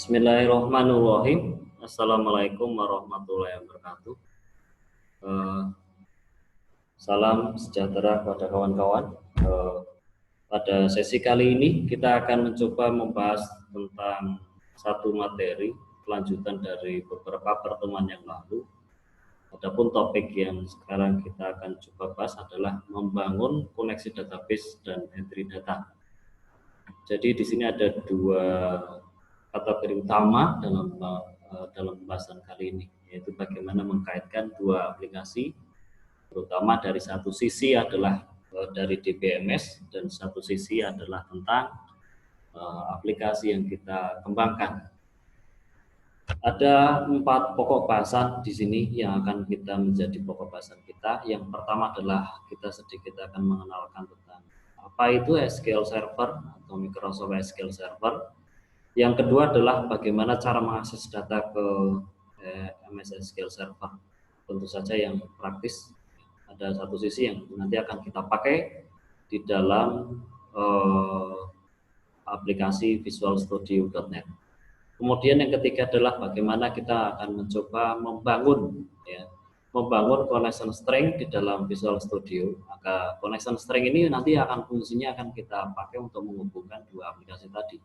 Bismillahirrahmanirrahim. Assalamualaikum warahmatullahi wabarakatuh. Salam sejahtera kepada kawan-kawan. Pada sesi kali ini kita akan mencoba membahas tentang satu materi kelanjutan dari beberapa pertemuan yang lalu. Adapun topik yang sekarang kita akan coba bahas adalah membangun koneksi database dan entry data. Jadi di sini ada dua kategori utama dalam pembahasan kali ini, yaitu bagaimana mengkaitkan dua aplikasi, terutama dari satu sisi adalah dari DBMS dan satu sisi adalah tentang aplikasi yang kita kembangkan. Ada 4 pokok bahasan di sini yang akan kita menjadi pokok bahasan kita. Yang pertama adalah kita sedikit akan mengenalkan tentang apa itu SQL Server atau Microsoft SQL Server. Yang kedua adalah bagaimana cara mengakses data ke MS SQL Server. Tentu saja yang praktis, ada satu sisi yang nanti akan kita pakai di dalam aplikasi visualstudio.net. Kemudian yang ketiga adalah bagaimana kita akan mencoba membangun connection string di dalam Visual Studio. Maka connection string ini nanti fungsinya akan kita pakai untuk menghubungkan dua aplikasi tadi,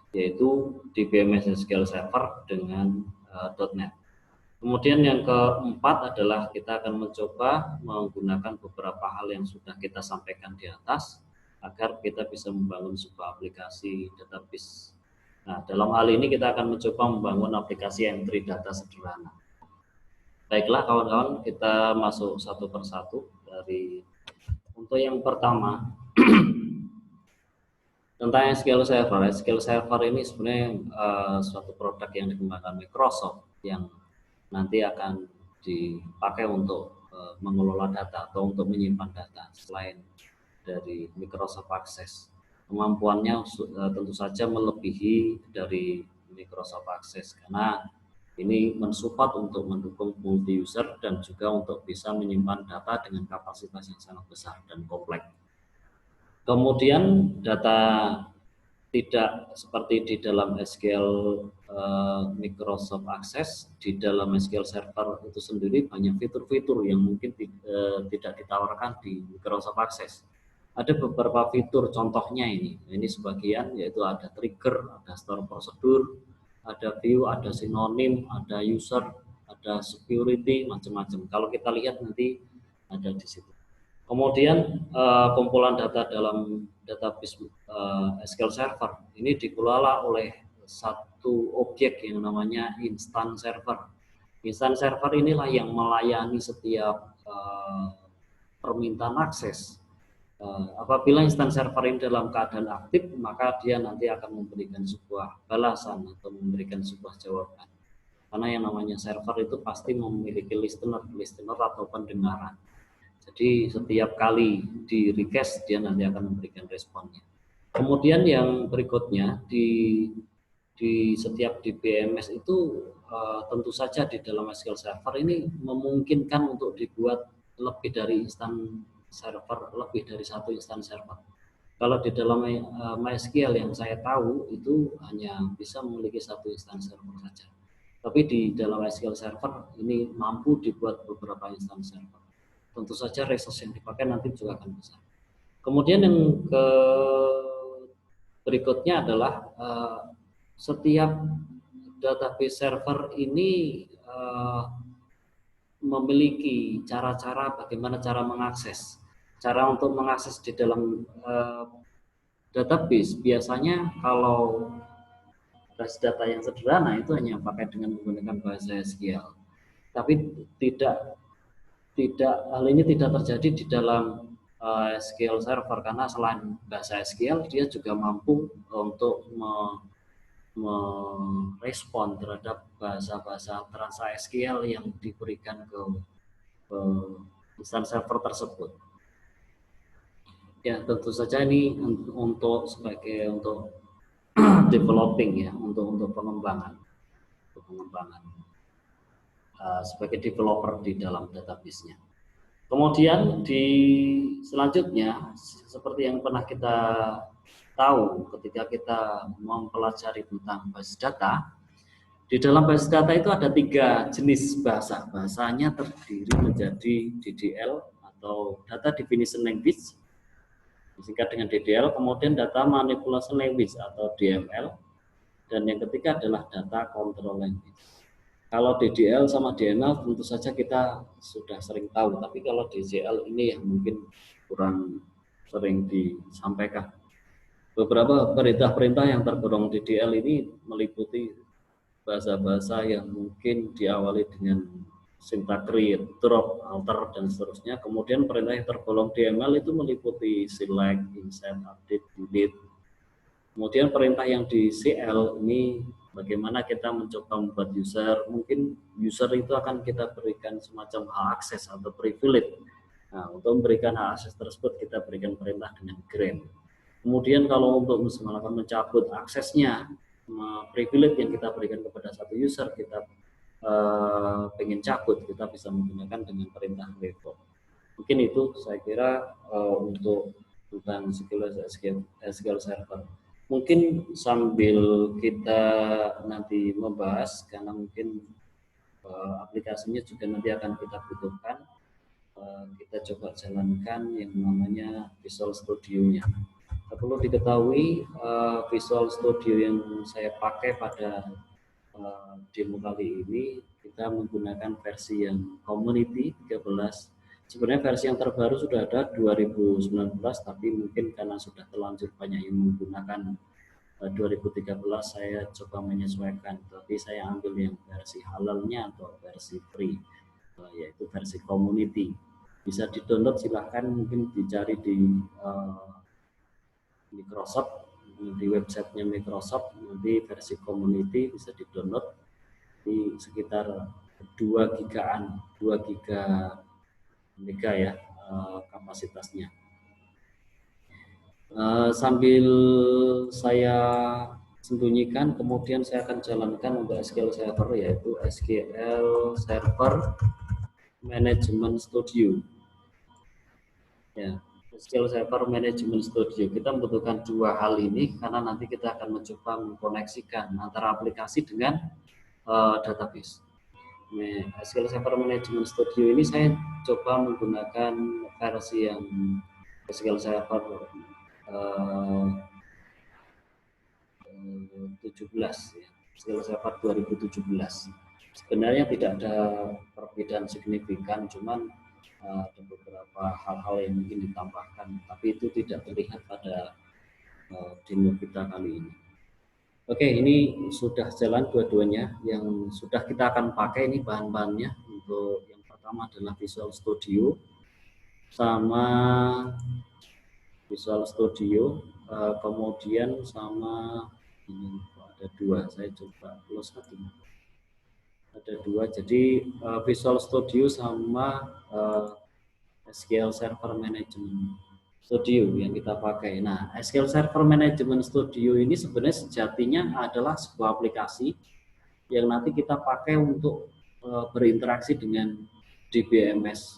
yaitu DBMS SQL Server dengan .NET. Kemudian yang keempat adalah kita akan mencoba menggunakan beberapa hal yang sudah kita sampaikan di atas agar kita bisa membangun sebuah aplikasi database. Nah, dalam hal ini kita akan mencoba membangun aplikasi entry data sederhana. Baiklah kawan-kawan, kita masuk satu persatu. Untuk yang pertama tentang SQL Server. SQL Server ini sebenarnya suatu produk yang dikembangkan Microsoft yang nanti akan dipakai untuk mengelola data atau untuk menyimpan data selain dari Microsoft Access. Kemampuannya tentu saja melebihi dari Microsoft Access karena ini mensupport untuk mendukung multi user dan juga untuk bisa menyimpan data dengan kapasitas yang sangat besar dan kompleks. Kemudian data tidak seperti di dalam SQL Microsoft Access, di dalam SQL Server itu sendiri banyak fitur-fitur yang mungkin tidak ditawarkan di Microsoft Access. Ada beberapa fitur contohnya ini sebagian, yaitu ada trigger, ada store prosedur, ada view, ada sinonim, ada user, ada security, macam-macam. Kalau kita lihat nanti ada di situ. Kemudian kumpulan data dalam database SQL Server ini dikelola oleh satu objek yang namanya instance server. Instance server inilah yang melayani setiap permintaan akses. Apabila instance server ini dalam keadaan aktif, maka dia nanti akan memberikan sebuah balasan atau memberikan sebuah jawaban. Karena yang namanya server itu pasti memiliki listener atau pendengaran. Jadi setiap kali di request dia nanti akan memberikan responnya. Kemudian yang berikutnya di setiap DBMS itu tentu saja di dalam SQL Server ini memungkinkan untuk dibuat lebih dari lebih dari satu instance server. Kalau di dalam MySQL yang saya tahu itu hanya bisa memiliki satu instance server saja. Tapi di dalam SQL Server ini mampu dibuat beberapa instance server. Tentu saja resource yang dipakai nanti juga akan besar. Kemudian yang berikutnya adalah setiap database server ini memiliki cara-cara bagaimana cara mengakses. Cara untuk mengakses di dalam database biasanya kalau base data yang sederhana itu hanya pakai dengan menggunakan bahasa SQL. Tapi hal ini tidak terjadi di dalam SQL Server karena selain bahasa SQL dia juga mampu untuk merespon terhadap bahasa-bahasa trans-SQL yang diberikan ke instance server tersebut. Ya, tentu saja ini untuk developing ya, untuk pengembangan sebagai developer di dalam database-nya. Kemudian selanjutnya seperti yang pernah kita tahu ketika kita mempelajari tentang basis data, Di dalam basis kata itu ada 3 jenis bahasa. Bahasanya terdiri menjadi DDL atau Data Definition Language, disingkat dengan DDL, kemudian Data Manipulation Language atau DML, dan yang ketiga adalah Data Control Language. Kalau DDL sama DML tentu saja kita sudah sering tahu, tapi kalau DCL ini yang mungkin kurang sering disampaikan. Beberapa perintah-perintah yang tergolong DDL ini meliputi bahasa-bahasa yang mungkin diawali dengan sintak read, drop, alter, dan seterusnya. Kemudian perintah yang tergolong DML itu meliputi select, insert, update, delete. Kemudian perintah yang di CL ini bagaimana kita mencoba membuat user, mungkin user itu akan kita berikan semacam hak akses atau privilege. Nah, untuk memberikan hak akses tersebut kita berikan perintah dengan grant. Kemudian kalau untuk misalkan mencabut aksesnya, privilege yang kita berikan kepada satu user, kita pengen cabut, kita bisa menggunakan dengan perintah revoke. Mungkin itu saya kira untuk tentang SQL Server. Mungkin sambil kita nanti membahas, karena mungkin aplikasinya juga nanti akan kita butuhkan, kita coba jalankan yang namanya Visual Studio-nya. Perlu diketahui Visual Studio yang saya pakai pada demo kali ini, kita menggunakan versi yang Community 13. Sebenarnya versi yang terbaru sudah ada 2019, tapi mungkin karena sudah terlanjur banyak yang menggunakan 2013, saya coba menyesuaikan, tapi saya ambil yang versi halalnya atau versi free, yaitu versi Community. Bisa di-download, silahkan mungkin dicari di Microsoft, di websitenya Microsoft, nanti versi Community bisa di-download di sekitar 2 giga mega ya kapasitasnya. Sambil saya sembunyikan, kemudian saya akan jalankan untuk SQL Server, yaitu SQL Server Management Studio. Ya, SQL Server Management Studio. Kita membutuhkan 2 hal ini karena nanti kita akan mencoba mengkoneksikan antara aplikasi dengan database. SQL Server Management Studio ini saya coba menggunakan versi yang SQL Server 17 ya, SQL Server 2017. Sebenarnya tidak ada perbedaan signifikan, cuman ada beberapa hal-hal yang mungkin ditambahkan, tapi itu tidak terlihat pada demo kita kali ini. Oke, ini sudah jalan dua-duanya. Yang sudah kita akan pakai ini bahan-bahannya. Untuk yang pertama adalah Visual Studio sama Visual Studio, kemudian sama ini ada 2. Saya coba close satu. Ada 2. Jadi Visual Studio sama SQL Server Management Studio yang kita pakai. Nah, SQL Server Management Studio ini sebenarnya sejatinya adalah sebuah aplikasi yang nanti kita pakai untuk berinteraksi dengan DBMS,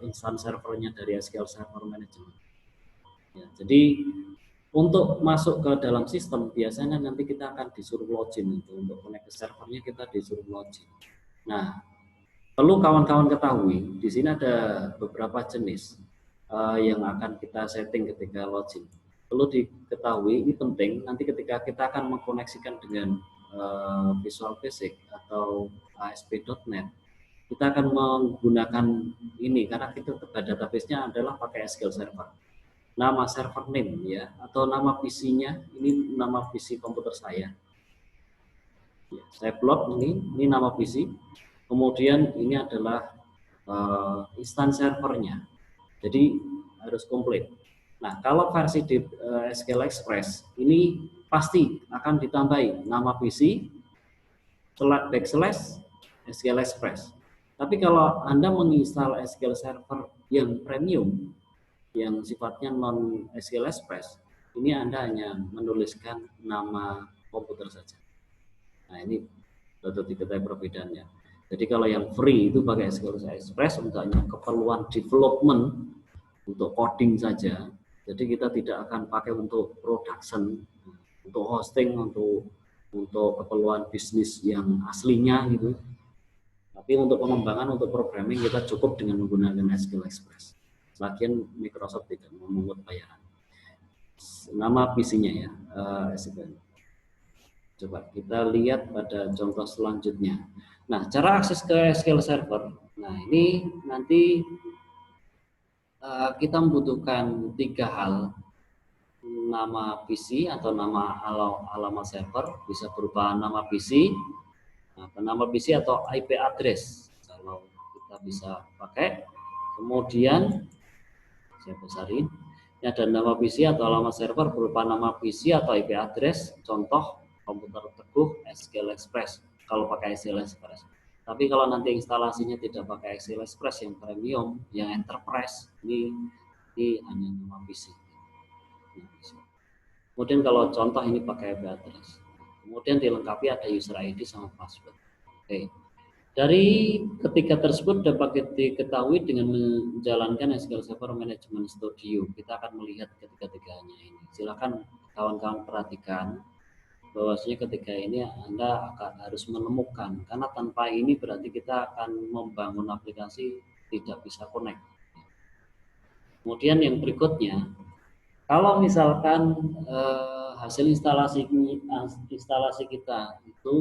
instance servernya dari SQL Server Management. Ya, jadi untuk masuk ke dalam sistem biasanya nanti kita akan disuruh login, itu untuk connect ke servernya kita disuruh login. Nah, perlu kawan-kawan ketahui di sini ada beberapa jenis yang akan kita setting ketika login. Perlu diketahui, ini penting, nanti ketika kita akan mengkoneksikan dengan Visual Basic atau ASP.NET, kita akan menggunakan ini karena kita database-nya adalah pakai SQL Server. Nama server name ya, atau nama PC-nya, ini nama PC komputer saya. Ya, saya plot ini nama PC. Kemudian ini adalah instance servernya. Jadi harus komplit. Nah, kalau versi di SQL Express ini pasti akan ditambahi nama PC / SQL Express. Tapi kalau Anda menginstal SQL Server yang premium, yang sifatnya non SQL Express, ini Anda hanya menuliskan nama komputer saja. Nah, ini untuk diketahui perbedaannya. Jadi kalau yang free itu pakai SQL Express untuk hanya keperluan development, untuk coding saja. Jadi kita tidak akan pakai untuk production, untuk hosting, untuk untuk keperluan bisnis yang aslinya gitu. Tapi untuk pengembangan, untuk programming kita cukup dengan menggunakan SQL Express. Lagian Microsoft tidak memungut bayaran. Nama PC-nya ya, SQL. Coba kita lihat pada contoh selanjutnya. Nah, cara akses ke SQL Server. Nah, ini nanti kita membutuhkan 3 hal. Nama PC atau nama alamat server, bisa berupa nama PC, nama PC atau IP address kalau kita bisa pakai. Kemudian saya besarin, ini ada nama PC atau alamat server berupa nama PC atau IP address, contoh komputer Teguh SQL Express kalau pakai SQL Express. Tapi kalau nanti instalasinya tidak pakai SQL Express yang premium, yang enterprise, ini hanya nama PC. Kemudian kalau contoh ini pakai IP address. Kemudian dilengkapi ada user ID sama password. Oke. Dari ketiga tersebut dapat diketahui dengan menjalankan SQL Server Management Studio. Kita akan melihat ketiga-tiganya ini. Silakan kawan-kawan perhatikan bahwasanya ketika ini Anda akan harus menemukan, karena tanpa ini berarti kita akan membangun aplikasi tidak bisa connect. Kemudian yang berikutnya, kalau misalkan hasil instalasi kita itu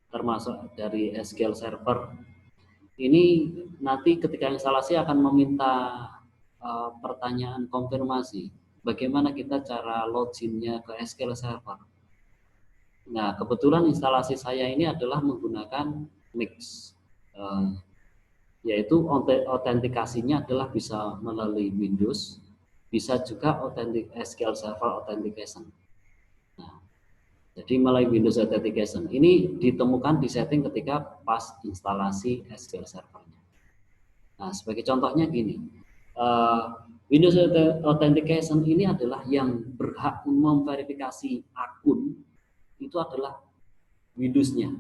termasuk dari SQL Server, ini nanti ketika instalasi akan meminta pertanyaan konfirmasi. Bagaimana kita cara loginnya ke SQL Server? Nah, kebetulan instalasi saya ini adalah menggunakan Mix, yaitu autentikasinya adalah bisa melalui Windows, bisa juga SQL Server Authentication. Nah, jadi melalui Windows Authentication ini ditemukan di setting ketika pas instalasi SQL Server-nya. Nah, sebagai contohnya gini, Windows Authentication ini adalah yang berhak memverifikasi akun itu adalah Windows-nya,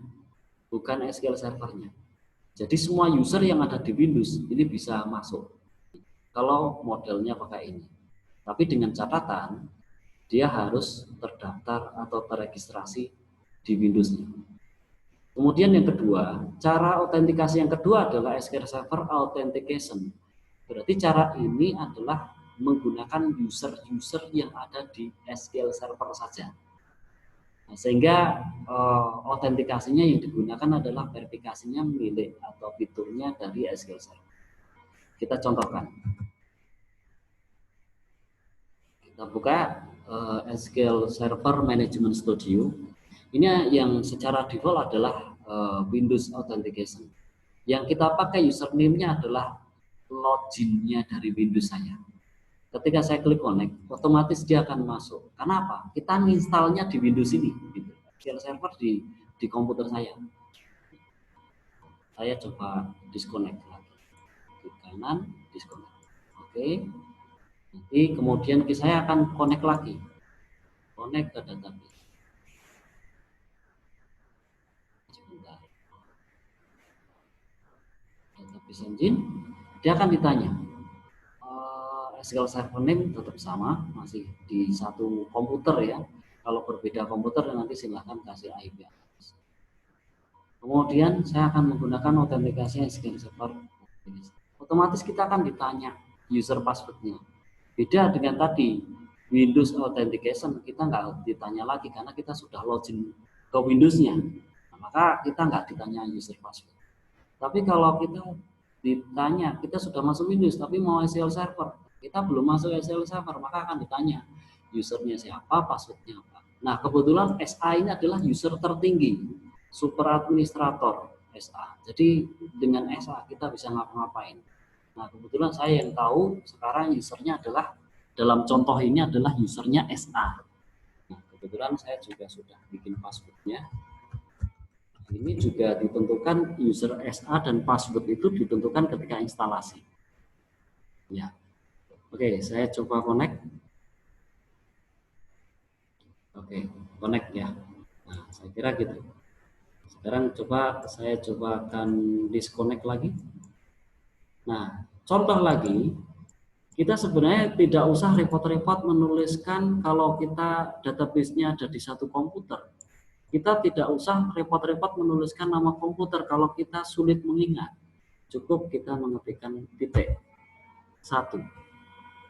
bukan SQL Server-nya. Jadi semua user yang ada di Windows ini bisa masuk kalau modelnya pakai ini. Tapi dengan catatan dia harus terdaftar atau terregistrasi di Windows-nya. Kemudian yang kedua, cara autentikasi yang kedua adalah SQL Server Authentication. Berarti cara ini adalah menggunakan user-user yang ada di SQL Server saja. Nah, sehingga autentikasinya yang digunakan adalah verifikasinya milik atau fiturnya dari SQL Server. Kita contohkan. Kita buka SQL Server Management Studio. Ini yang secara default adalah Windows Authentication. Yang kita pakai username-nya adalah login-nya dari Windows saya. Ketika saya klik connect, otomatis dia akan masuk. Kenapa? Kita installnya di Windows ini, gitu. SQL Server di komputer saya. Saya coba disconnect lagi. Klik kanan, disconnect. Oke. Nanti kemudian saya akan connect lagi. Connect ke database. Sebentar. Database engine, dia akan ditanya. SQL Server name tetap sama, masih di satu komputer ya. Kalau berbeda komputer nanti silahkan kasih IP. Kemudian saya akan menggunakan autentikasi SQL Server. Otomatis kita akan ditanya user passwordnya. Beda dengan tadi Windows Authentication, kita nggak ditanya lagi karena kita sudah login ke Windows-nya. Nah, maka kita nggak ditanya user password. Tapi kalau kita ditanya, kita sudah masuk Windows tapi mau SQL Server, kita belum masuk SQL Server, maka akan ditanya usernya siapa, passwordnya apa. Nah, kebetulan SA ini adalah user tertinggi, super administrator SA. Jadi dengan SA kita bisa ngapa-ngapain. Nah, kebetulan saya yang tahu sekarang usernya adalah, dalam contoh ini adalah usernya SA. Nah, kebetulan saya juga sudah bikin passwordnya. Ini juga ditentukan user SA dan password itu ditentukan ketika instalasi. Ya. Oke, saya coba connect. Oke, connect ya. Nah, saya kira gitu. Sekarang saya coba akan disconnect lagi. Nah, contoh lagi, kita sebenarnya tidak usah repot-repot menuliskan kalau kita database-nya ada di satu komputer. Kita tidak usah repot-repot menuliskan nama komputer kalau kita sulit mengingat. Cukup kita mengetikkan titik satu.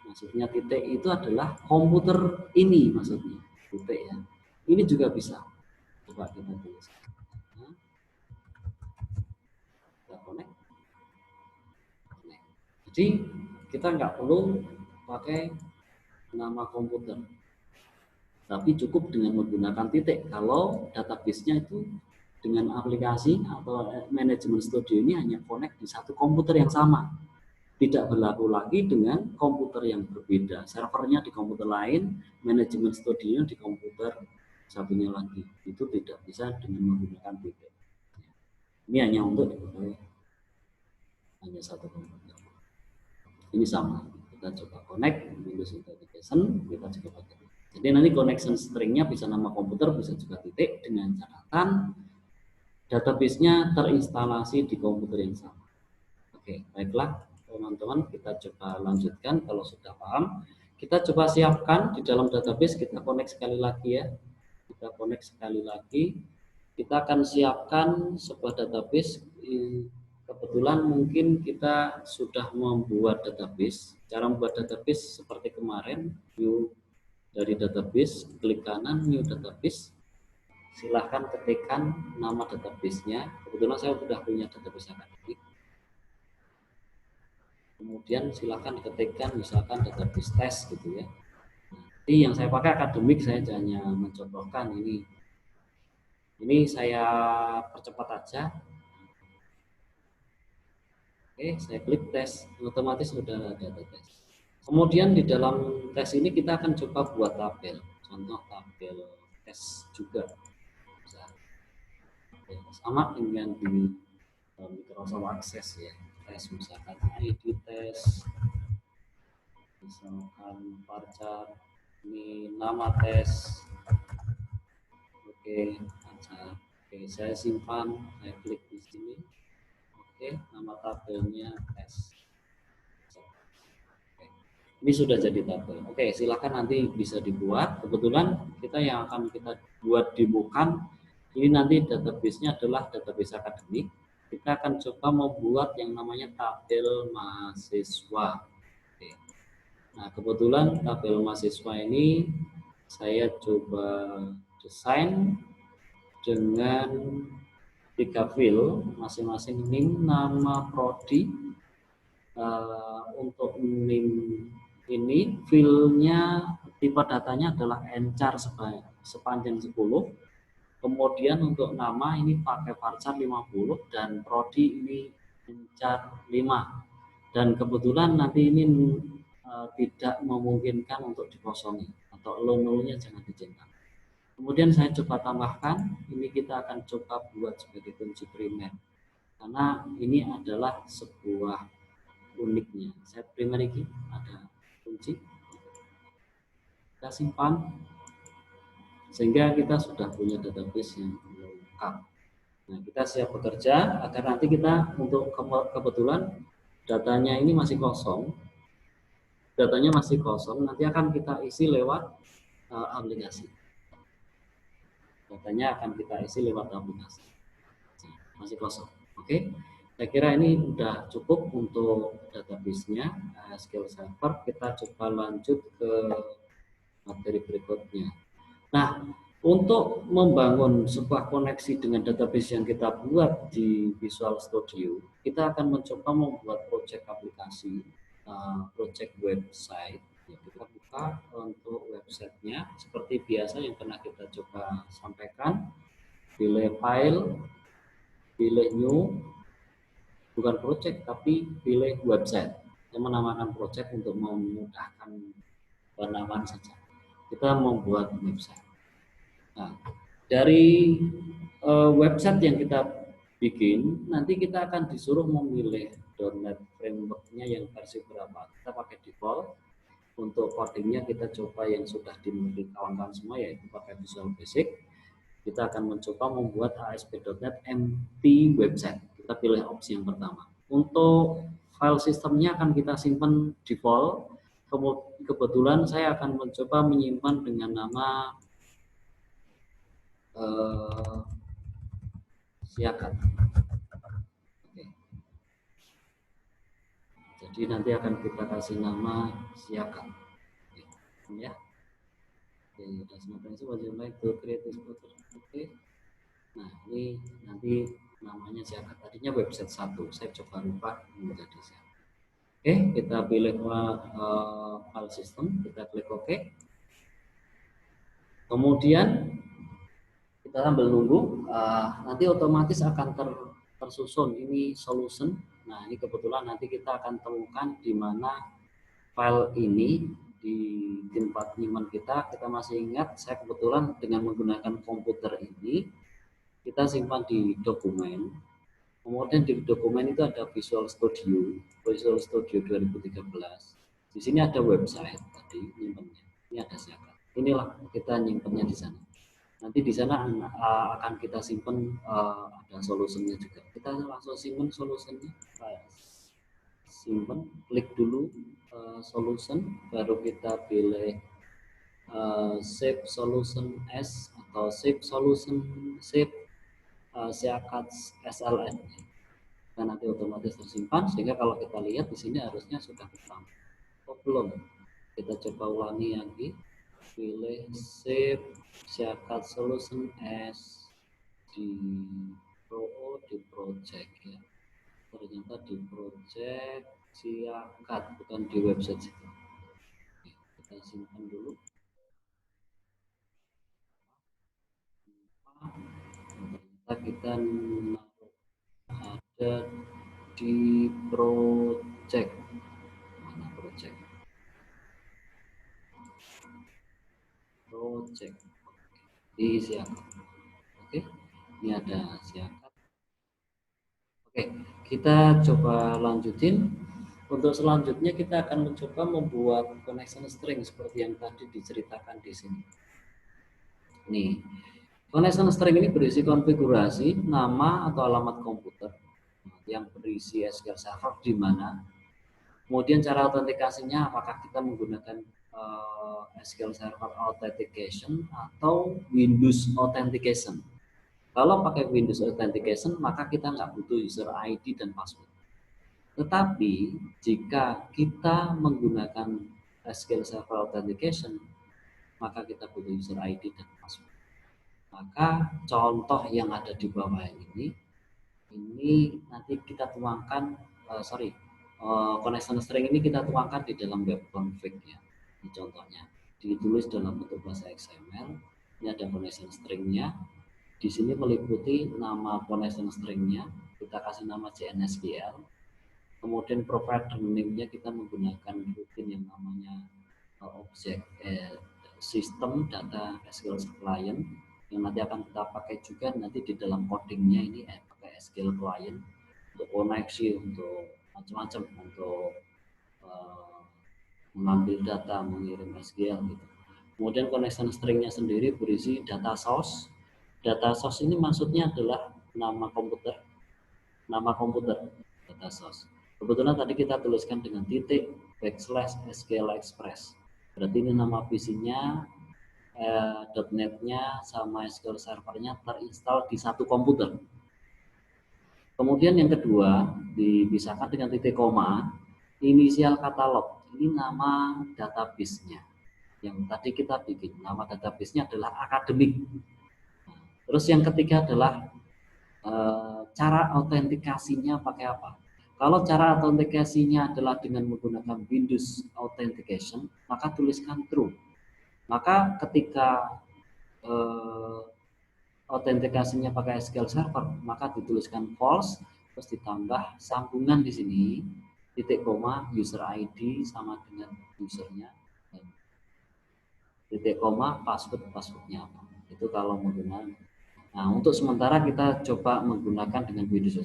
Maksudnya titik itu adalah komputer ini maksudnya. Titik ya. Ini juga bisa. Coba kita tulis. Kita connect. Jadi kita nggak perlu pakai nama komputer, tapi cukup dengan menggunakan titik. Kalau database-nya itu dengan aplikasi atau manajemen studio ini hanya connect di satu komputer yang sama, tidak berlaku lagi dengan komputer yang berbeda. Servernya di komputer lain, manajemen studio di komputer satunya lagi. Itu tidak bisa dengan menggunakan titik. Ini hanya untuk diketahui hanya satu komputer. Ini sama. Kita coba connect Windows Authentication, kita juga pakai. Jadi nanti connection stringnya bisa nama komputer, bisa juga titik, dengan catatan database-nya terinstalasi di komputer yang sama. Oke, baiklah teman-teman, kita coba lanjutkan kalau sudah paham. Kita coba siapkan di dalam database, kita connect sekali lagi ya. Kita connect sekali lagi. Kita akan siapkan sebuah database. Kebetulan mungkin kita sudah membuat database. Cara membuat database seperti kemarin, view dari database, klik kanan new database. Silahkan ketikkan nama database-nya. Kebetulan saya sudah punya database akademik. Kemudian silahkan diketikkan misalkan database test gitu ya. Nanti yang saya pakai akademik, saya hanya mencontohkan ini. Ini saya percepat aja. Oke, saya klik tes, otomatis sudah ada tes. Kemudian di dalam tes ini kita akan coba buat tabel, contoh tabel tes juga. Sama dengan di Microsoft Access ya, tes misalkan ID tes, misalkan varchar, ini nama tes. Oke, saya simpan, saya klik di sini. Oke, nama tabelnya tes. Ini sudah jadi tabel. Oke, silakan nanti bisa dibuat. Kebetulan kita yang akan kita buat demokan ini nanti database-nya adalah database akademik. Kita akan coba membuat yang namanya tabel mahasiswa. Oke. Nah, kebetulan tabel mahasiswa ini saya coba desain dengan 3 field, masing-masing NIM, nama, prodi. Untuk NIM ini file-nya, tipe datanya adalah encar sepanjang 10. Kemudian untuk nama ini pakai varchar 50 dan prodi ini encar 5. Dan kebetulan nanti ini tidak memungkinkan untuk dikosongi atau nolnya jangan dicetak. Kemudian saya coba tambahkan, ini kita akan coba buat sebagai kunci primer. Karena ini adalah sebuah uniknya. Saya primer ini ada kunci. Kita simpan. Sehingga kita sudah punya database yang lengkap. Nah, kita siap bekerja agar nanti kita untuk kebetulan datanya ini masih kosong. Datanya masih kosong, nanti akan kita isi lewat aplikasi. Datanya akan kita isi lewat aplikasi. Masih kosong. Oke. Saya kira ini sudah cukup untuk database-nya, SQL Server. Kita coba lanjut ke materi berikutnya. Nah, untuk membangun sebuah koneksi dengan database yang kita buat di Visual Studio, kita akan mencoba membuat project aplikasi, project website. Ya, kita buka untuk websitenya seperti biasa yang pernah kita coba sampaikan. Pilih file, pilih new, bukan project tapi pilih website. Saya menamakan project untuk memudahkan penamaan saja. Kita membuat website. Nah, dari website yang kita bikin, nanti kita akan disuruh memilih .NET framework-nya yang versi berapa. Kita pakai default. Untuk codingnya kita coba yang sudah dimiliki kawan-kawan semua, yaitu pakai Visual Basic. Kita akan mencoba membuat ASP.NET empty website. Kita pilih opsi yang pertama. Untuk file sistemnya akan kita simpan default. Kebetulan saya akan mencoba menyimpan dengan nama siakat. Oke. Jadi nanti akan kita kasih nama siakat. Oke. Ya. Oke, that's my prinsip. Would you like to create this folder? Oke. Nah, ini nanti namanya siakat. Tadinya website 1, saya coba rubah menjadi siakat. Oke, kita pilih file system, kita klik OK. Kemudian kita sambil nunggu, nanti otomatis akan tersusun ini solution. Nah, ini kebetulan nanti kita akan temukan di mana file ini di tempat nyimpan kita masih ingat, saya kebetulan dengan menggunakan komputer ini, kita simpan di dokumen. Kemudian di dokumen itu ada Visual Studio 2013. Di sini ada website tadi nyimpannya. Ini ada siakat. Inilah kita nyimpannya di sana. Nanti di sana akan kita simpan ada solusinya juga. Kita langsung simpan solusinya. Simpan, klik dulu solution, baru kita pilih save solution as atau save solution save siakat SLN. Dan nanti otomatis tersimpan, sehingga kalau kita lihat di sini harusnya sudah ketemu. Oh, belum. Kita coba ulangi lagi. Pilih save siakat solution as di project ya. Ternyata di project siakat, bukan di website situ. Kita simpan dulu. Ternyata kita ada di project. Mana project? Project di siakat. Oke, ini ada siakat. Oke, kita coba lanjutin. Untuk selanjutnya kita akan mencoba membuat connection string seperti yang tadi diceritakan di sini. Nih, connection string ini berisi konfigurasi nama atau alamat komputer yang berisi SQL Server di mana. Kemudian cara autentikasinya, apakah kita menggunakan SQL Server Authentication atau Windows Authentication. Kalau pakai Windows Authentication, maka kita nggak butuh user ID dan password. Tetapi jika kita menggunakan SQL Server Authentication, maka kita butuh user ID dan password. Maka contoh yang ada di bawah ini nanti kita tuangkan, connection string ini kita tuangkan di dalam web config ya. Ini contohnya, ditulis dalam bentuk bahasa XML. Ini ada connection stringnya. Di sini meliputi nama connection stringnya, kita kasih nama JNSQL. Kemudian provider name-nya kita menggunakan rutin yang namanya objek sistem data SQL client yang nanti akan kita pakai juga nanti di dalam codingnya ini pakai SQL client untuk koneksi, untuk macam-macam, untuk mengambil data, mengirim SQL gitu. Kemudian connection stringnya sendiri berisi data source. Data source ini maksudnya adalah nama komputer data source. Kebetulan tadi kita tuliskan dengan titik /SQL Express. Berarti ini nama PC-nya, .NET-nya sama SQL Server-nya terinstall di satu komputer. Kemudian yang kedua dipisahkan dengan titik koma, inisial katalog. Ini nama database-nya. Yang tadi kita bikin, nama database-nya adalah akademik. Terus yang ketiga adalah cara autentikasinya pakai apa? Kalau cara autentikasinya adalah dengan menggunakan Windows Authentication, maka tuliskan true. Maka ketika autentikasinya pakai SQL Server, maka dituliskan false, terus ditambah sambungan di sini, titik koma, user ID sama dengan usernya, titik koma, passwordnya apa. Itu kalau menggunakan. Nah, untuk sementara kita coba menggunakan dengan Windows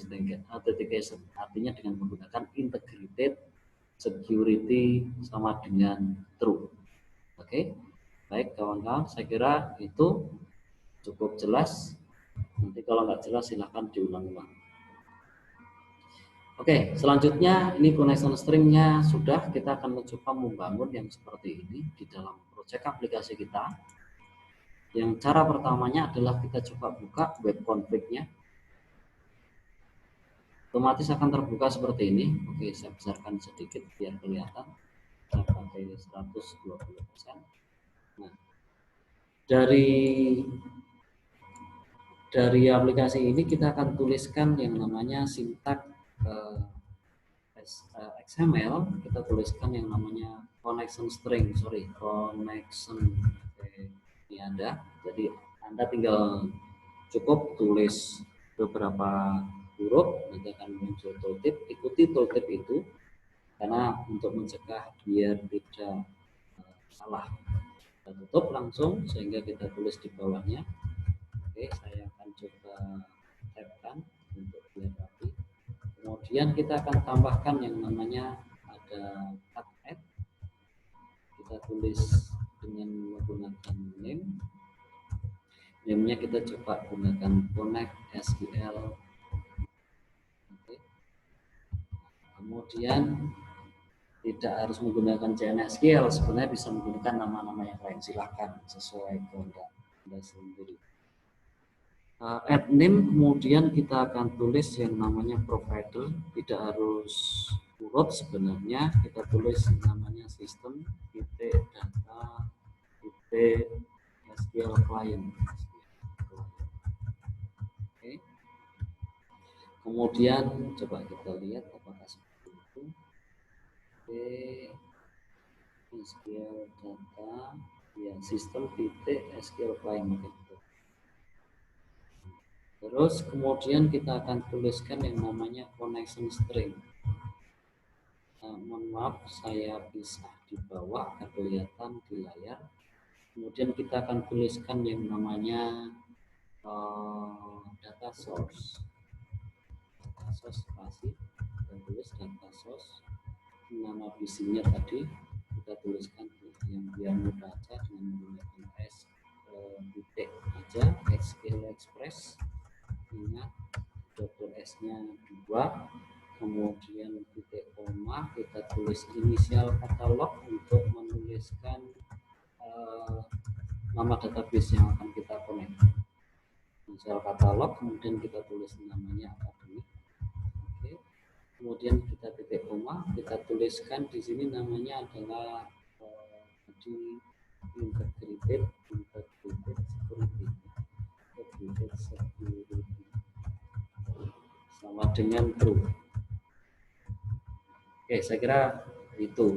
Authentication, artinya dengan menggunakan integrated security sama dengan true. Oke, baik kawan-kawan, saya kira itu cukup jelas. Nanti kalau nggak jelas silahkan diulang-ulang. Oke, selanjutnya ini connection stringnya sudah, kita akan mencoba membangun yang seperti ini di dalam proyek aplikasi kita. Yang cara pertamanya adalah kita coba buka web config-nya. Otomatis akan terbuka seperti ini. Oke, saya besarkan sedikit biar kelihatan. Saya pakai 120%. Nah, dari aplikasi ini kita akan tuliskan yang namanya sintak XML. Kita tuliskan yang namanya connection string, connection. Ini ada. Jadi Anda tinggal cukup tulis beberapa huruf, nanti akan muncul tooltip. Ikuti tooltip itu karena untuk mencegah biar tidak salah. Kita tutup langsung sehingga kita tulis di bawahnya. Oke, saya akan coba tabkan untuk biar rapi. Kemudian kita akan tambahkan yang namanya ada tag add. Kita tulis dengan menggunakan name. Name-nya kita coba gunakan connect SQL. Oke. Kemudian tidak harus menggunakan JNSQL, sebenarnya bisa menggunakan nama-nama yang lain, silahkan sesuai kehendak Anda sendiri. Add name, kemudian kita akan tulis yang namanya provider, tidak harus urut sebenarnya, kita tulis namanya sistem data SQL client. Oke. Kemudian coba kita lihat apakah seperti itu. Oke. SQL data ya, sistem SQL client gitu. Terus kemudian kita akan tuliskan yang namanya connection string. Mohon maaf, saya pisah di bawah agar kelihatan di layar. Kemudian kita akan tuliskan yang namanya data source. Data source spasi, kita tulis data source. Nama visinya tadi kita tuliskan yang biar mudah aja dengan menggunakan titik aja, SQL Express. Ingat double S-nya 2, kemudian titik koma, kita tulis inisial katalog untuk menuliskan nama database yang akan kita connect. Inisial katalog, kemudian kita tulis namanya akademik. Oke. Kemudian kita titik koma, kita tuliskan di sini namanya adalah di integrated security sama dengan true. Oke, saya kira itu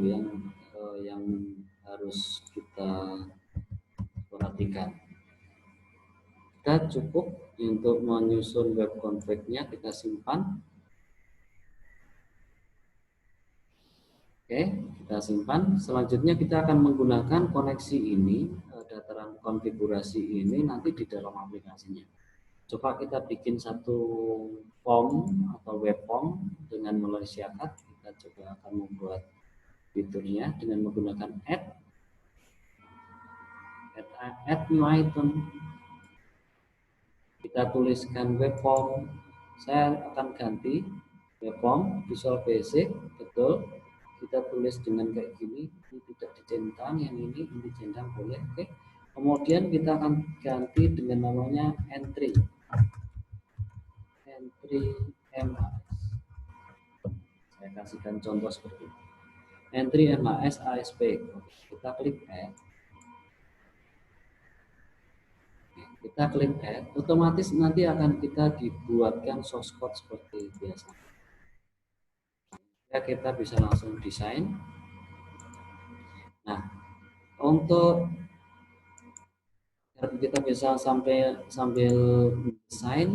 yang harus kita perhatikan. Kita cukup untuk menyusun web config-nya, kita simpan. Oke, kita simpan. Selanjutnya kita akan menggunakan koneksi ini, dataran konfigurasi ini nanti di dalam aplikasinya. Coba kita bikin satu form atau web form dengan melalui syarat. Kita coba akan membuat fiturnya dengan menggunakan add new item. Kita tuliskan web form. Saya akan ganti web form Visual Basic, betul. Kita tulis dengan kayak gini, ini tidak dicentang, yang ini dicentang boleh. Oke. Kemudian kita akan ganti dengan namanya entry MAS. Saya kasihkan contoh seperti ini. Entry MAS ASP. Kita klik add. Kita klik add, otomatis nanti akan kita dibuatkan source code seperti biasa. Ya, kita bisa langsung desain. Nah, untuk kita bisa sambil desain,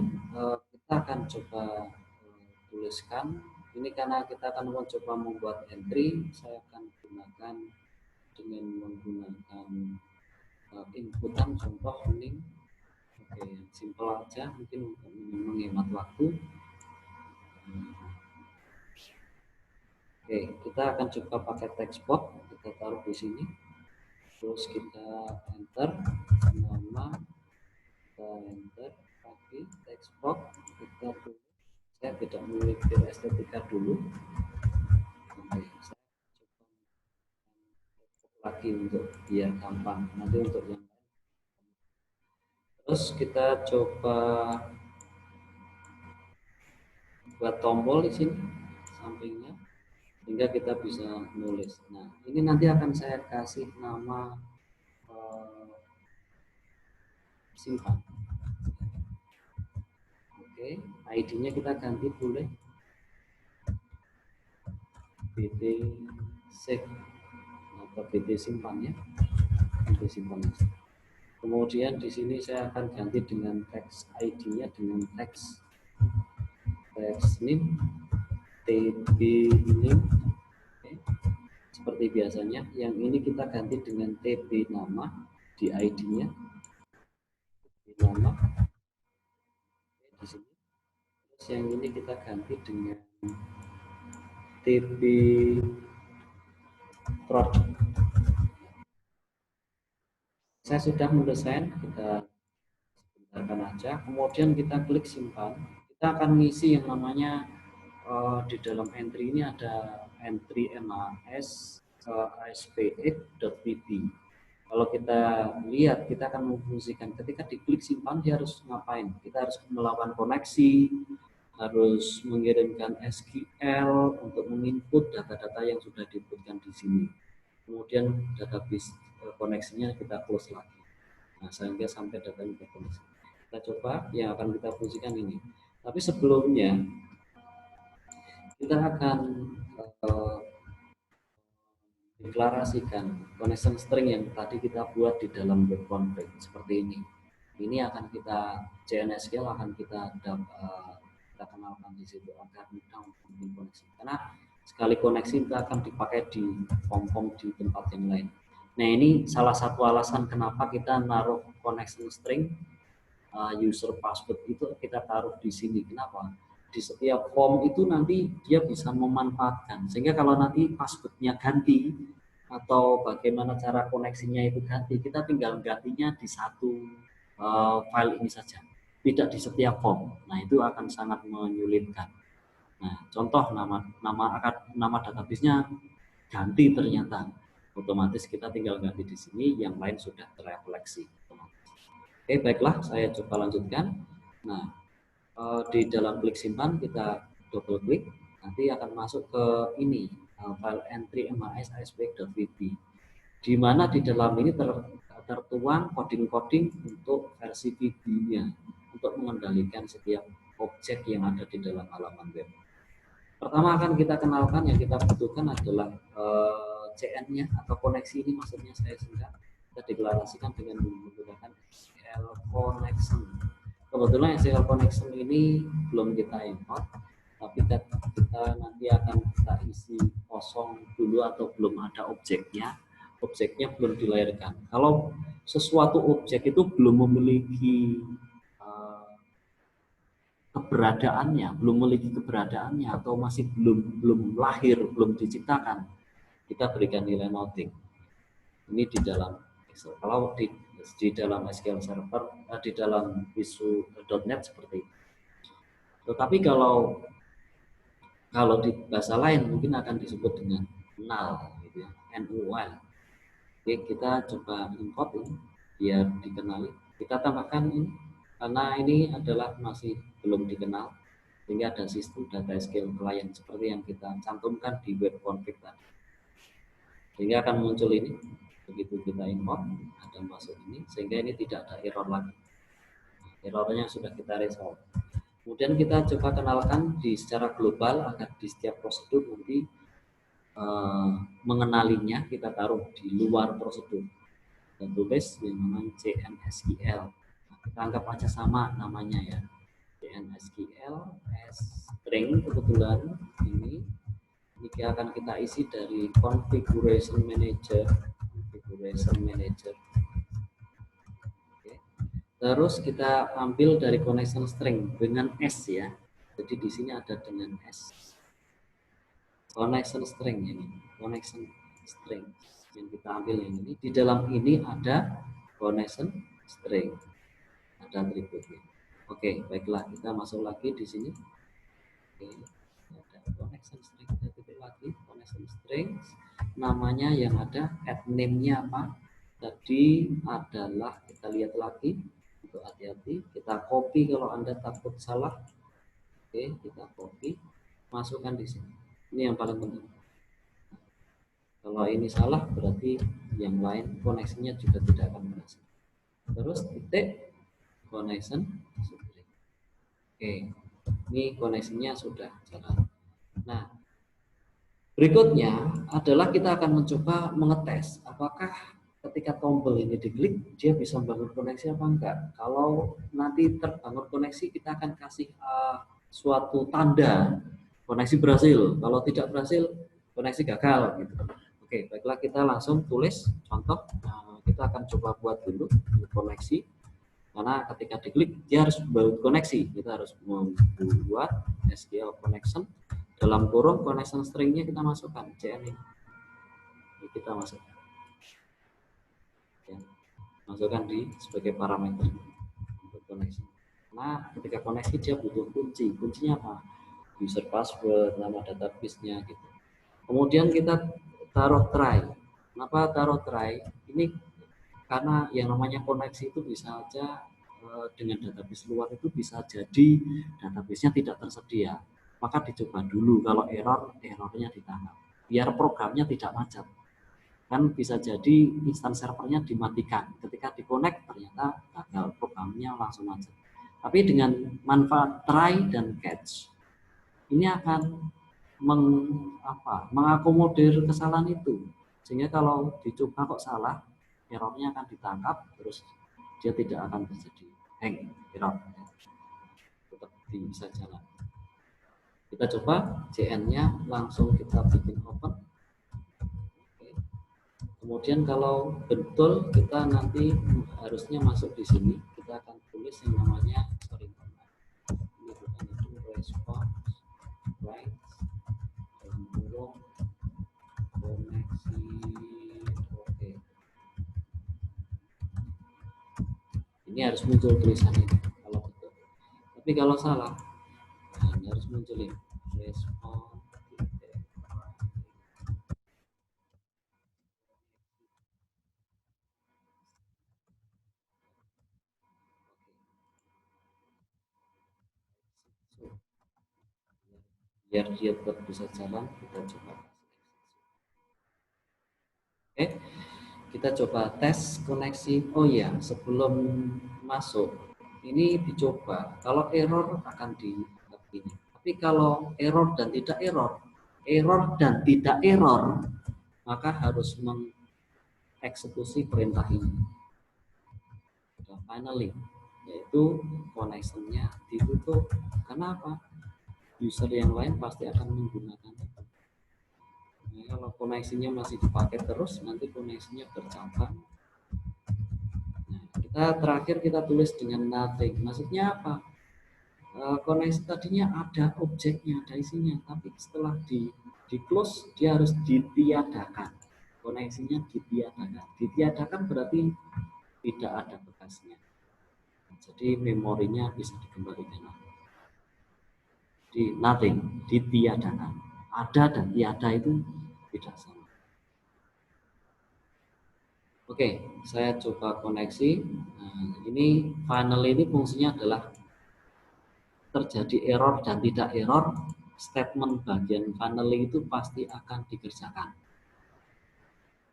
kita akan coba tuliskan. Ini karena kita akan mencoba membuat entry, saya akan gunakan dengan menggunakan inputan contoh ini. Oke, simple aja, mungkin untuk menghemat waktu. Oke, kita akan coba pakai text box, kita taruh di sini. Terus kita enter nama, kita enter lagi text box, kita tulis Saya tidak memiliki estetika dulu. Oke, saya coba lagi untuk biar gampang. Nanti untuk yang lain. Terus kita coba buat tombol di sini sampingnya, sehingga kita bisa nulis. Nah, ini nanti akan saya kasih nama simpan. Oke, ID-nya kita ganti boleh BT save atau BT simpan ya, BT simpan. Kemudian di sini saya akan ganti dengan teks ID-nya dengan teks name, TB name. Oke. Seperti biasanya, yang ini kita ganti dengan TB nama di ID-nya, nama di sini. Terus yang ini kita ganti dengan TB product. Saya sudah mendesain, kita sebentarkan aja. Kemudian kita klik simpan. Kita akan ngisi yang namanya di dalam entry ini ada entry MAS ASP8.pb. Kalau kita lihat, kita akan memfungsikan ketika diklik simpan dia harus ngapain? Kita harus melakukan koneksi, harus mengirimkan SQL untuk menginput data-data yang sudah diinputkan di sini. Kemudian database koneksinya kita close lagi. Nah, sehingga sampai datanya terkoneksi. Kita coba yang akan kita fungsikan ini. Tapi sebelumnya kita akan deklarasikan connection string yang tadi kita buat di dalam web config seperti ini. Ini akan kita JNSQL akan kita kenalkan di situ agar mudah untuk koneksi. Karena sekali koneksi itu akan dipakai di form-form di tempat yang lain. Nah, ini salah satu alasan kenapa kita naruh connection string user password itu kita taruh di sini. Kenapa? Di setiap form itu nanti dia bisa memanfaatkan, sehingga kalau nanti passwordnya ganti atau bagaimana cara koneksinya itu ganti, kita tinggal gantinya di satu file ini saja, tidak di setiap form. Nah, itu akan sangat menyulitkan. Nah, contoh nama database-nya ganti ternyata, otomatis kita tinggal ganti di sini, yang lain sudah terrefleksi. Oke, baiklah, saya coba lanjutkan. Nah, di dalam klik simpan kita double klik, nanti akan masuk ke ini file entry mas.asp.vb, di mana di dalam ini tertuang coding-coding untuk versi VB-nya untuk mengendalikan setiap objek yang ada di dalam halaman web. Pertama akan kita kenalkan, yang kita butuhkan adalah CN-nya atau koneksi ini, maksudnya saya singkat. Kita deklarasikan dengan menggunakan SQL connection. Kebetulan SQL connection ini belum kita import, tapi kita nanti akan kita isi kosong dulu atau belum ada objeknya belum dilahirkan. Kalau sesuatu objek itu belum memiliki keberadaannya atau masih belum lahir, belum diciptakan, kita berikan nilai nothing. Ini di dalam Excel. Kalau di dalam SQL Server, di dalam Visual.net seperti itu. Tetapi kalau di bahasa lain mungkin akan disebut dengan null, gitu ya, NUL. Oke, kita coba import ini biar dikenali. Kita tambahkan ini karena ini adalah masih belum dikenal, sehingga ada sistem data SQL client seperti yang kita cantumkan di web config tadi. Sehingga akan muncul ini begitu kita import, ada masuk ini, sehingga ini tidak ada error lagi. Errornya sudah kita resolve. Kemudian kita coba kenalkan secara global agar di setiap prosedur nanti mengenalinya kita taruh di luar prosedur. Dan tulis yang namanya JNSQL. Nah, kita anggap aja sama namanya ya. JNSQL string, kebetulan ini akan kita isi dari configuration manager. Oke. Terus kita ambil dari connection string dengan S ya. Jadi di sini ada dengan S. Connection string ini, connection string yang kita ambil yang ini. Di dalam ini ada connection string, ada atributnya. Oke, baiklah, kita masuk lagi di sini. Oke, ada connection string, kita titik lagi connection strings, namanya yang ada add name-nya apa tadi adalah, kita lihat lagi untuk hati-hati, kita copy kalau Anda takut salah. Oke, kita copy, masukkan di sini, ini yang paling penting. Kalau ini salah berarti yang lain koneksinya juga tidak akan berhasil. Terus titik connection string. Oke, ini koneksinya sudah jalan. Nah, berikutnya adalah kita akan mencoba mengetes apakah ketika tombol ini diklik dia bisa membangun koneksi apa enggak. Kalau nanti terbangun koneksi, kita akan kasih suatu tanda koneksi berhasil. Kalau tidak berhasil, koneksi gagal gitu. Oke, baiklah, kita langsung tulis contoh. Kita akan coba buat dulu koneksi, karena ketika diklik dia harus membangun koneksi. Kita harus membuat SQL connection, dalam kurung connection stringnya kita masukkan CN ini. Kita masukkan, ya, masukkan di sebagai parameter untuk koneksi. Nah, ketika koneksi dia butuh kunci. Kuncinya apa? User password, nama database-nya gitu. Kemudian kita taruh try. Kenapa taruh try? Ini karena yang namanya koneksi itu bisa aja dengan database luar itu bisa jadi database-nya tidak tersedia. Maka dicoba dulu, kalau errornya ditangkap. Biar programnya tidak macet. Kan bisa jadi instansi servernya dimatikan. Ketika di-connect ternyata gagal, programnya langsung macet. Tapi dengan manfaat try dan catch, ini akan mengakomodir kesalahan itu. Sehingga kalau dicoba kok salah, errornya akan ditangkap, terus dia tidak akan terjadi hang, error, tetap bisa jalan. Kita coba CN-nya langsung kita bikin open. Oke. Kemudian kalau betul kita nanti harusnya masuk di sini, kita akan tulis yang namanya ini bukan itu, response right dalam kurung koneksi. Oke, ini harus muncul tulisan ini kalau betul. Tapi kalau salah, nah, ini harus muncul ini respon. Biar dia tetap bisa jalan, kita coba. Oke, kita coba tes koneksi. Oh iya, sebelum masuk ini dicoba. Kalau error akan di ini. Tapi kalau error dan tidak error, maka harus mengeksekusi perintah ini. Finally, yaitu connectionnya ditutup. Kenapa? User yang lain pasti akan menggunakan itu. Nah, kalau koneksinya masih dipakai terus, nanti koneksinya bercabang. Nah, kita terakhir kita tulis dengan nothing. Maksudnya apa? Koneksi tadinya ada objeknya, ada isinya, tapi setelah di close dia harus ditiadakan. Koneksinya ditiadakan. Ditiadakan berarti tidak ada bekasnya. Jadi memorinya bisa dikembalikan. Di nothing, ditiadakan. Ada dan tiada itu tidak sama. Oke, saya coba koneksi. Nah, ini final ini fungsinya adalah terjadi error dan tidak error, statement bagian finally itu pasti akan dikerjakan.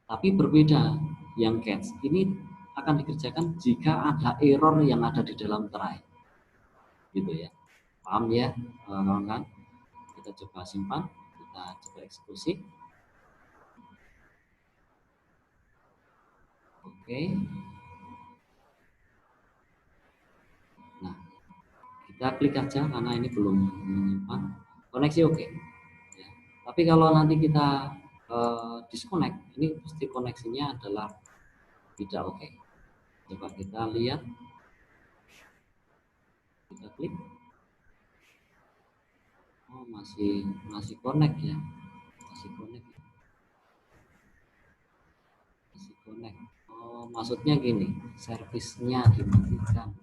Tapi berbeda, yang catch ini akan dikerjakan jika ada error yang ada di dalam try. Gitu ya. Paham ya, kawan-kawan? Kita coba simpan, kita coba eksekusi. Oke. Nah, kita klik aja karena ini belum menyimpan. Koneksi oke. Ya. Tapi kalau nanti kita disconnect, ini pasti koneksinya adalah tidak oke. Coba kita lihat, kita klik. Oh, masih connect ya, masih connect. Masih connect. Oh, maksudnya gini, servisnya dimatikan.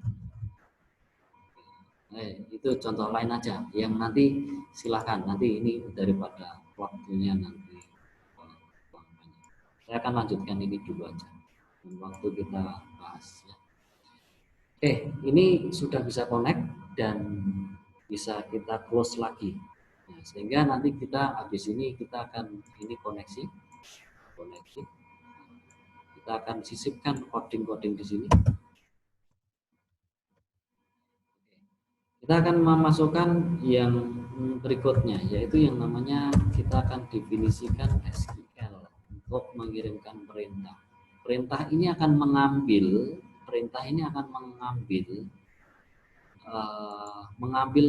Itu contoh lain aja yang nanti silahkan, nanti ini daripada waktunya nanti lamanya. Saya akan lanjutkan ini dulu aja dan waktu kita bahas ya. Oke, ini sudah bisa connect dan bisa kita close lagi. Nah, sehingga nanti kita habis ini kita akan ini koneksi. Kita akan sisipkan coding-coding di sini. Kita akan memasukkan yang berikutnya, yaitu yang namanya kita akan definisikan SQL untuk mengirimkan perintah. Perintah ini akan mengambil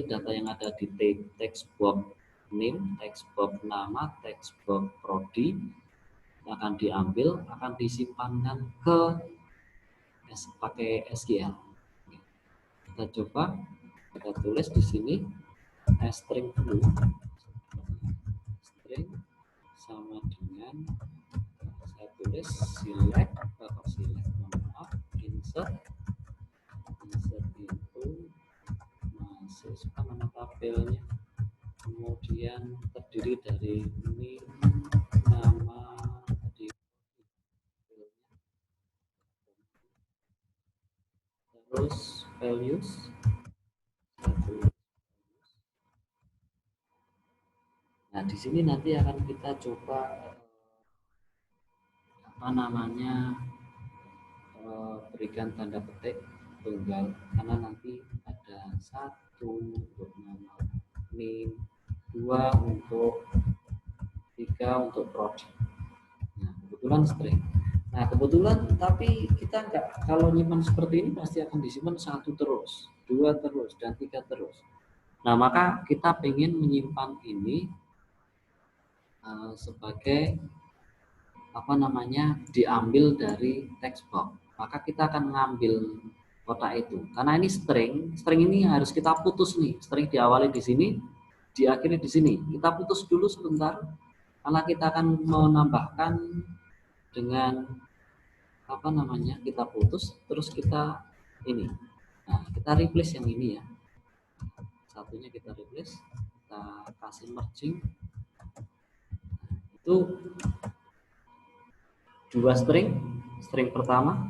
data yang ada di text box name, text box nama, text box prodi, akan diambil, akan disimpankan ke pakai SQL. Kita coba, kita tulis di sini string blue, string sama dengan saya tulis select, insert itu masuk nama tabelnya, kemudian terdiri dari ini nama di terus values. Nah, di sini nanti akan kita coba berikan tanda petik tunggal, karena nanti ada 1 untuk nama name, 2 untuk 3 untuk prodi. Nah, kebetulan string. Nah, kebetulan tapi kita enggak, kalau nyimpan seperti ini pasti akan disimpan 1 terus, 2 terus, dan 3 terus. Nah, maka kita ingin menyimpan ini sebagai diambil dari text box. Maka kita akan mengambil kotak itu. Karena ini string ini harus kita putus nih. String diawali di sini, diakhiri di sini. Kita putus dulu sebentar, karena kita akan menambahkan dengan kita putus, terus kita ini. Nah, kita replace yang ini ya. Satunya kita replace, kita kasih merging. Itu 2 string pertama,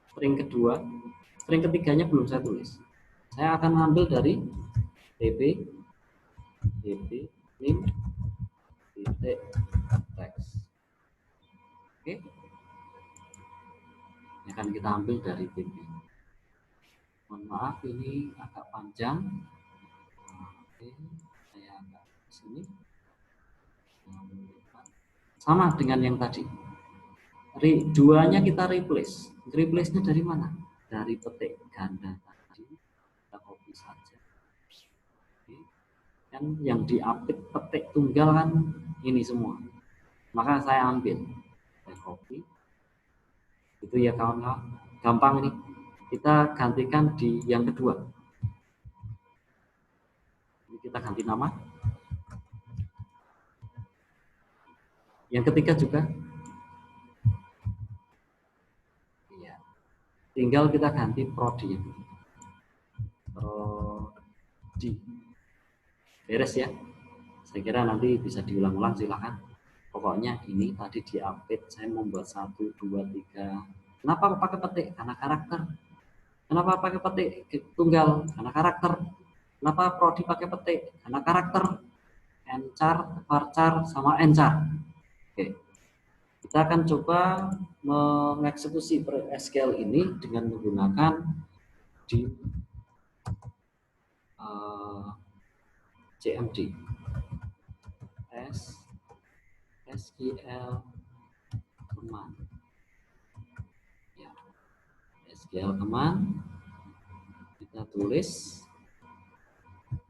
string kedua, string ketiganya belum saya tulis. Saya akan ambil dari db name titik text. Oke, ini akan kita ambil dari db. Mohon maaf ini agak panjang. Oke, saya agak sini. Sama dengan yang tadi. Duanya kita replace. Replace-nya dari mana? Dari petik ganda tadi. Kita copy saja. Kan yang diapit petik tunggal kan ini semua. Maka saya ambil. Saya copy. Itu ya kawan-kawan. Gampang nih. Kita gantikan di yang kedua. Ini kita ganti nama. Yang ketiga juga. Iya. Tinggal kita ganti prodi. Prodi. Beres ya. Saya kira nanti bisa diulang-ulang, silakan. Pokoknya ini tadi diupdate, saya membuat 1, 2, 3. Kenapa pakai petik? Karena karakter. Kenapa pakai petik tunggal? Karena karakter. Kenapa prodi pakai petik? Karena karakter. Enchar, varchar, sama enchar. Oke. Kita akan coba mengeksekusi SQL ini dengan menggunakan di CMD. SQL command. Ya. SQL command kita tulis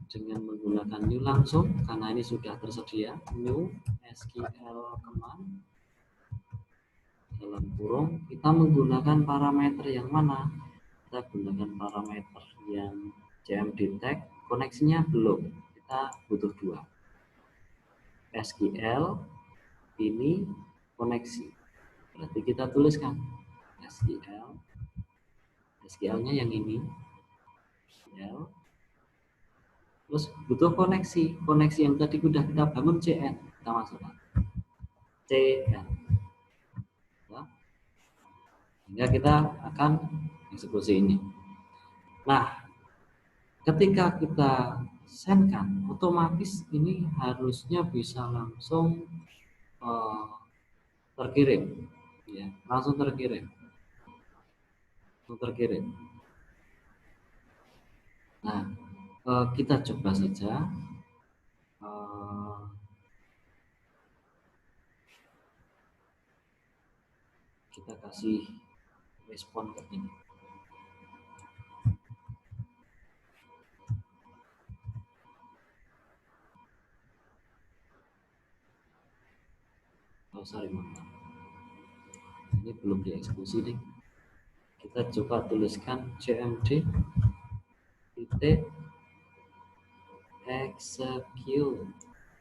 dengan menggunakan new langsung, karena ini sudah tersedia. New SQL command dalam kurung, kita menggunakan parameter yang mana? Kita gunakan parameter yang CMD tag. Koneksinya belum, kita butuh 2. SQL ini koneksi, berarti kita tuliskan SQL nya yang ini, SQL Terus butuh koneksi yang tadi sudah kita bangun CN, kita masukkan CN, ya. Sehingga kita akan eksekusi ini. Nah, ketika kita send kan, otomatis ini harusnya bisa langsung terkirim, ya, langsung terkirim. Nah, kita coba saja. Kita kasih respon ke ini. Oh, sorry, ini belum dieksekusi nih. Kita coba tuliskan cmd titik execute.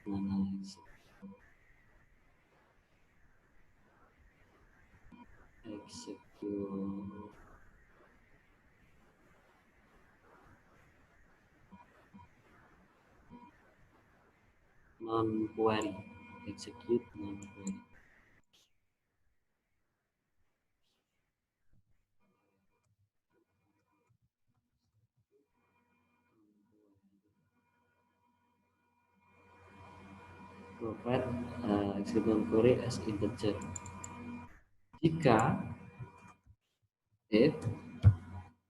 Mana execute non query, execute non query. Provide execute non query as integer. Jika if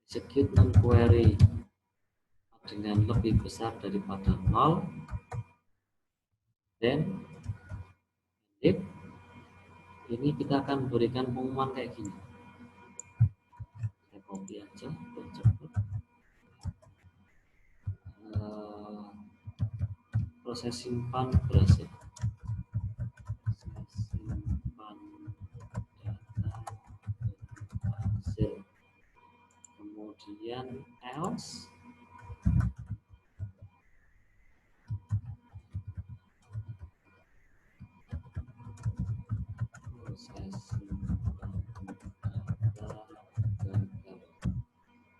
execute non query dengan lebih besar daripada 0, then if ini kita akan berikan pengumuman kayak gini. Saya copy aja biar cepat. Proses simpan berhasil. Simpan data berhasil. Kemudian else proses simpan data gagal.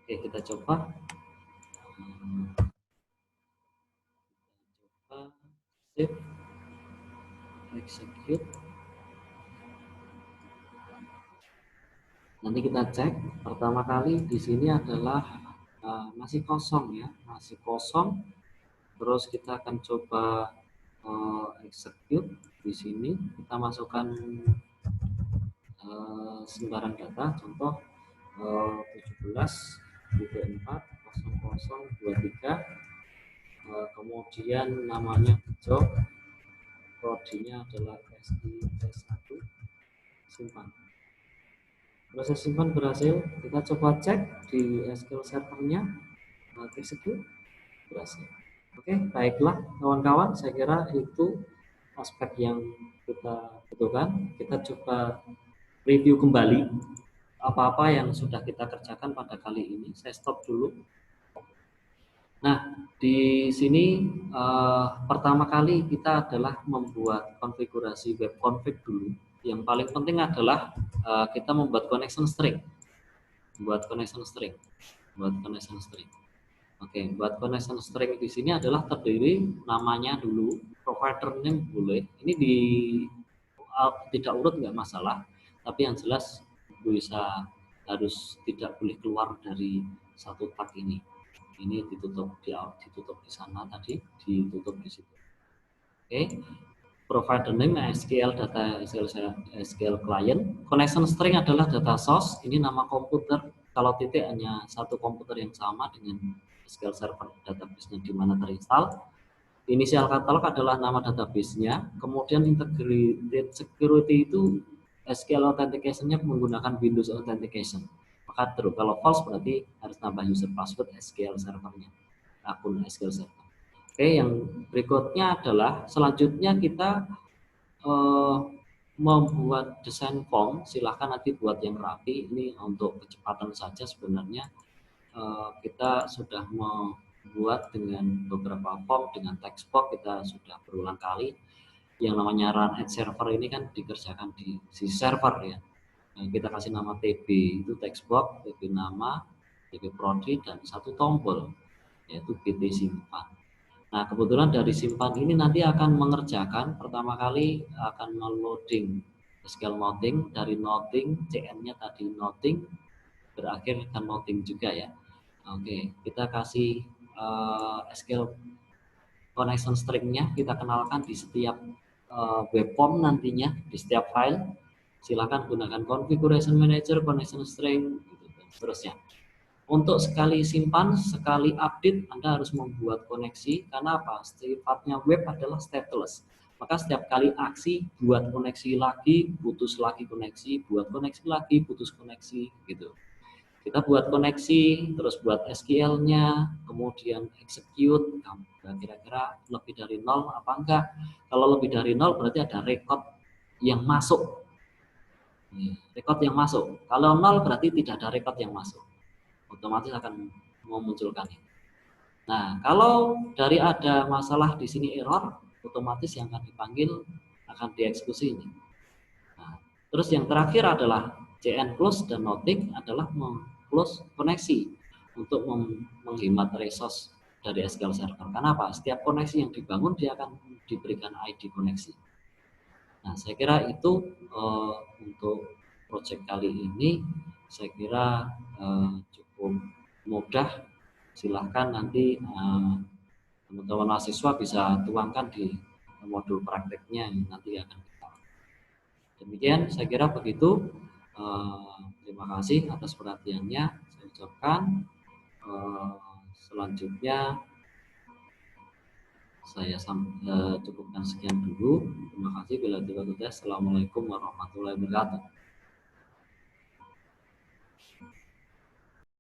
Oke, kita coba. Save, execute. Nanti kita cek. Pertama kali di sini adalah masih kosong, ya, masih kosong. Terus kita akan coba execute. Di sini kita masukkan sembarang data, contoh 17.4.0023, kemudian namanya job, prodinya adalah SIS1, simpan. Proses simpan berhasil. Kita coba cek di SQL servernya, execute, berhasil. Oke, baiklah kawan-kawan, saya kira itu aspek yang kita butuhkan. Kita coba review kembali apa-apa yang sudah kita kerjakan pada kali ini. Saya stop dulu. Nah, di sini pertama kali kita adalah membuat konfigurasi web config dulu. Yang paling penting adalah kita membuat connection string. Buat connection string. Oke, buat connection string di sini adalah terdiri namanya dulu, provider name boleh. Ini di tidak urut nggak masalah, tapi yang jelas bisa harus tidak boleh keluar dari satu tag ini. Ini ditutup di sana tadi, ditutup di situ. Oke. Provider name SQL data SQL client. Connection string adalah data source. Ini nama komputer. Kalau titik hanya satu komputer yang sama dengan SQL server database-nya di mana terinstall. Inisial katalog adalah nama database-nya. Kemudian integrated security itu SQL authentication-nya menggunakan Windows Authentication. Maka true. Kalau false berarti harus nambah user password SQL servernya, akun SQL server. Oke, yang berikutnya adalah selanjutnya kita membuat desain form. Silahkan nanti buat yang rapi. Ini untuk kecepatan saja sebenarnya. Kita sudah membuat dengan beberapa form dengan text box. Kita sudah berulang kali. Yang namanya run at server ini kan dikerjakan di sisi server, ya. Kita kasih nama TB itu text box, TB nama, TB prodi, dan satu tombol yaitu BT simpan. Nah, kebetulan dari simpan ini nanti akan mengerjakan pertama kali akan meloading SQL noting, dari noting CN-nya tadi noting berakhir ke noting juga ya. Oke, kita kasih SQL connection string-nya kita kenalkan di setiap web form nantinya, di setiap file. Silakan gunakan configuration manager, connection string, gitu, dan seterusnya. Untuk sekali simpan, sekali update, Anda harus membuat koneksi. Karena apa? Sifatnya web adalah stateless. Maka setiap kali aksi, buat koneksi lagi, putus lagi koneksi, buat koneksi lagi, putus koneksi, gitu. Kita buat koneksi, terus buat SQL-nya, kemudian execute, kira-kira lebih dari 0 apa enggak. Kalau lebih dari 0 berarti ada record yang masuk. Record yang masuk. Kalau 0 berarti tidak ada record yang masuk. Otomatis akan memunculkan ini. Nah, kalau dari ada masalah di sini error, otomatis yang akan dipanggil akan dieksekusi ini. Nah, terus yang terakhir adalah CN close dan noting adalah close koneksi untuk menghemat resource dari SQL Server. Kenapa? Setiap koneksi yang dibangun dia akan diberikan ID koneksi. Nah, saya kira itu untuk project kali ini saya kira cukup mudah. Silahkan nanti teman-teman mahasiswa bisa tuangkan di modul prakteknya yang nanti akan kita. Demikian saya kira begitu. Terima kasih atas perhatiannya. Saya ucapkan selanjutnya saya cukupkan sekian dulu. Terima kasih. Bila tidak, assalamualaikum warahmatullahi wabarakatuh.